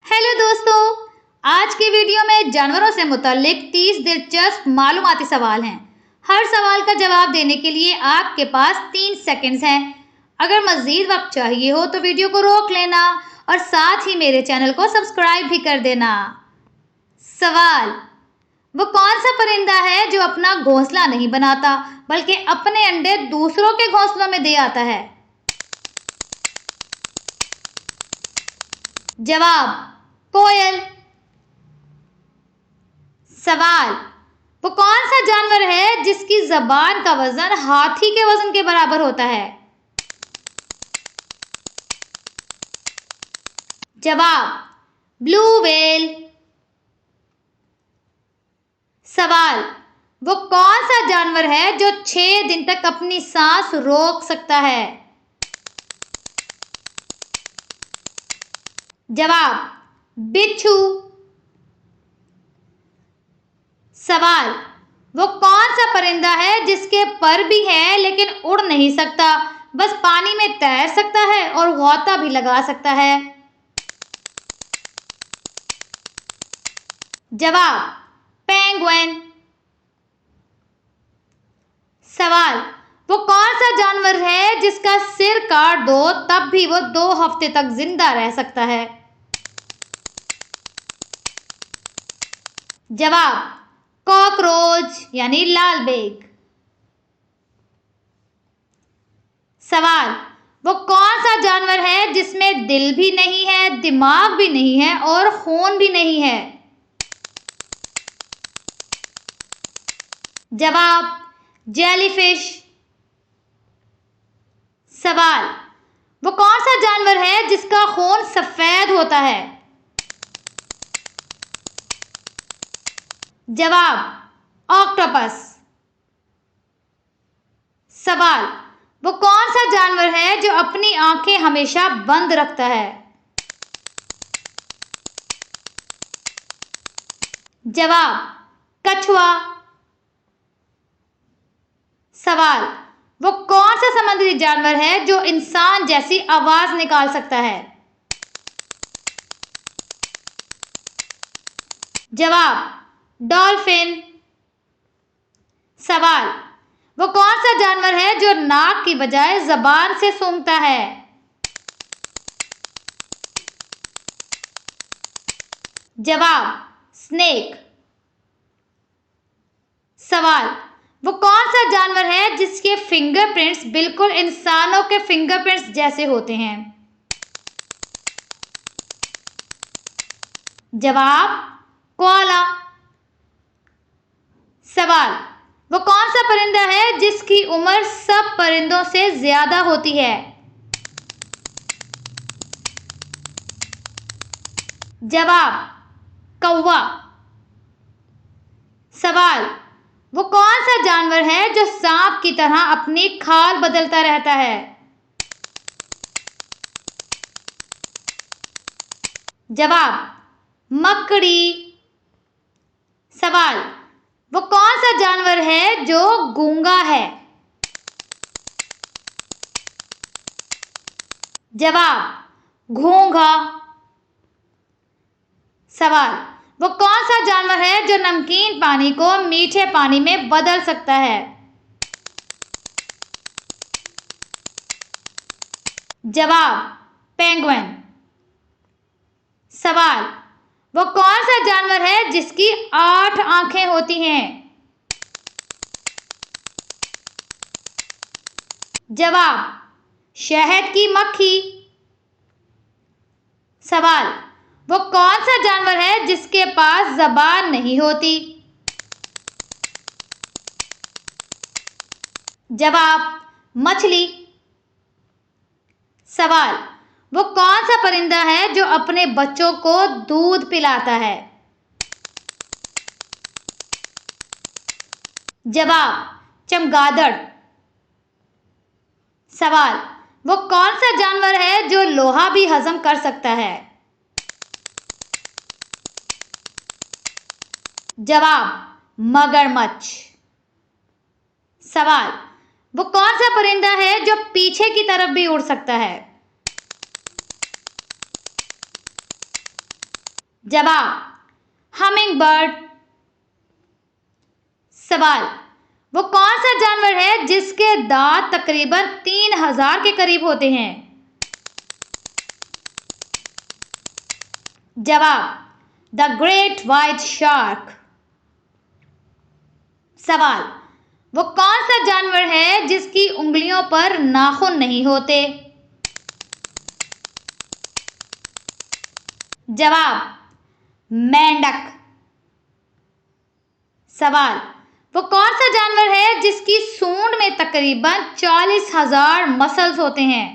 Hello दोस्तों, आज की वीडियो में जानवरों से मुताल्लिक 30 दिलचस्प मालूमाती सवाल हैं। हर सवाल का जवाब देने के लिए आपके पास 3 सेकंड्स हैं। अगर मज़ीद वक्त चाहिए हो तो वीडियो को रोक लेना और साथ ही मेरे चैनल को सब्सक्राइब भी कर देना। सवाल: वो कौन सा परिंदा है जो अपना घोंसला नहीं बनाता बल्कि अपने अंडे दूसरों के घोंसलों में दे आता है? जवाब: कोयल। सवाल: वो कौन सा जानवर है जिसकी जबान का वजन हाथी के वजन के बराबर होता है? जवाब: ब्लू व्हेल। सवाल: वो कौन सा जानवर है जो 6 दिन तक अपनी सांस रोक सकता है? जवाब: बिच्छू। सवाल: वो कौन सा परिंदा है जिसके पर भी है लेकिन उड़ नहीं सकता, बस पानी में तैर सकता है और गौता भी लगा सकता है? जवाब: पेंगुइन। सवाल: वो कौन सा जानवर है जिसका सिर काट दो तब भी वो 2 हफ्ते तक जिंदा रह सकता है? जवाब: कॉकरोच यानी लाल बेग। सवाल: वो कौन सा जानवर है जिसमें दिल भी नहीं है, दिमाग भी नहीं है और खून भी नहीं है? जवाब: जेलीफिश। सवाल: वो कौन सा जानवर है जिसका खून सफेद होता है? जवाब: ऑक्टोपस। सवाल: वो कौन सा जानवर है जो अपनी आंखें हमेशा बंद रखता है? जवाब: कछुआ। सवाल: वो कौन सा समुद्री जानवर है जो इंसान जैसी आवाज निकाल सकता है? जवाब: डॉल्फिन। सवाल: वो कौन सा जानवर है जो नाक की बजाय जबान से सूंघता है? जवाब: स्नेक। सवाल: वो कौन सा जानवर है जिसके फिंगरप्रिंट्स बिल्कुल इंसानों के फिंगरप्रिंट्स जैसे होते हैं? जवाब: कोआला। सवाल: वो कौन सा परिंदा है जिसकी उम्र सब परिंदों से ज्यादा होती है? जवाब: कौवा। सवाल: वो कौन सा जानवर है जो सांप की तरह अपनी खाल बदलता रहता है? जवाब: मकड़ी। सवाल: वो कौन सा जानवर है जो गूंगा है? जवाब: घोंघा। सवाल: वो कौन सा जानवर है जो नमकीन पानी को मीठे पानी में बदल सकता है? जवाब: पेंगुइन। सवाल: वो कौन सा जानवर है जिसकी 8 आंखें होती हैं? जवाब: शहद की मक्खी। सवाल: वो कौन सा जानवर है जिसके पास जबान नहीं होती? जवाब: मछली। सवाल: वो कौन सा परिंदा है जो अपने बच्चों को दूध पिलाता है? जवाब: चमगादड़। सवाल: वो कौन सा जानवर है जो लोहा भी हजम कर सकता है? जवाब: मगरमच्छ। सवाल: वो कौन सा परिंदा है जो पीछे की तरफ भी उड़ सकता है? जवाब हमिंग बर्ड। सवाल, वो कौन सा जानवर है जिसके दांत तकरीबन 3000 के करीब होते हैं? जवाब द ग्रेट व्हाइट शार्क। सवाल, वो कौन सा जानवर है जिसकी उंगलियों पर नाखून नहीं होते? जवाब मेंढक। सवाल, वो कौन सा जानवर है जिसकी सूंड में तकरीबन 40,000 मसल्स होते हैं?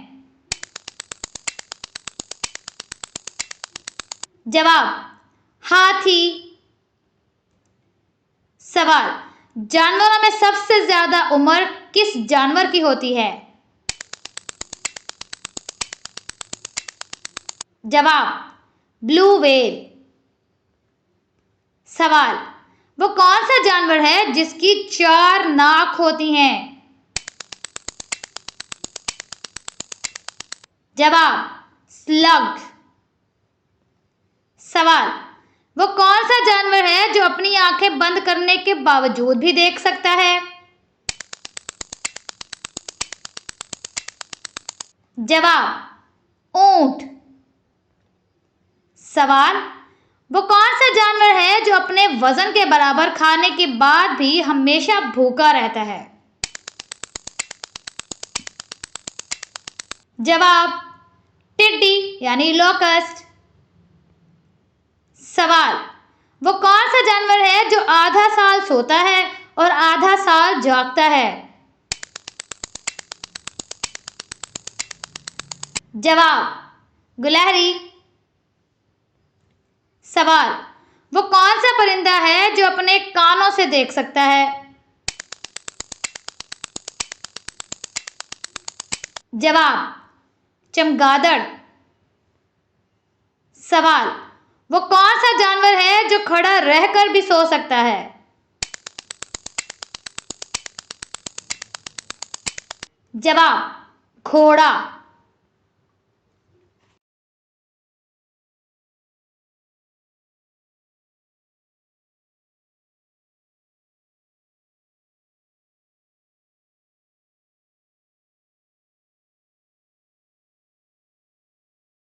जवाब हाथी। सवाल, जानवरों में सबसे ज्यादा उम्र किस जानवर की होती है? जवाब ब्लू व्हेल। सवाल, वो कौन सा जानवर है जिसकी 4 नाक होती हैं? जवाब स्लग। सवाल, वो कौन सा जानवर है जो अपनी आंखें बंद करने के बावजूद भी देख सकता है? जवाब ऊंट। सवाल, वो कौन सा जानवर है जो अपने वजन के बराबर खाने के बाद भी हमेशा भूखा रहता है? जवाब टिड्डी यानी लोकस्ट। सवाल, वो कौन सा जानवर है जो आधा साल सोता है और आधा साल जागता है? जवाब गुलहरी। सवाल, वो कौन सा परिंदा है जो अपने कानों से देख सकता है? जवाब चमगादड़। सवाल, वो कौन सा जानवर है जो खड़ा रहकर भी सो सकता है? जवाब घोड़ा।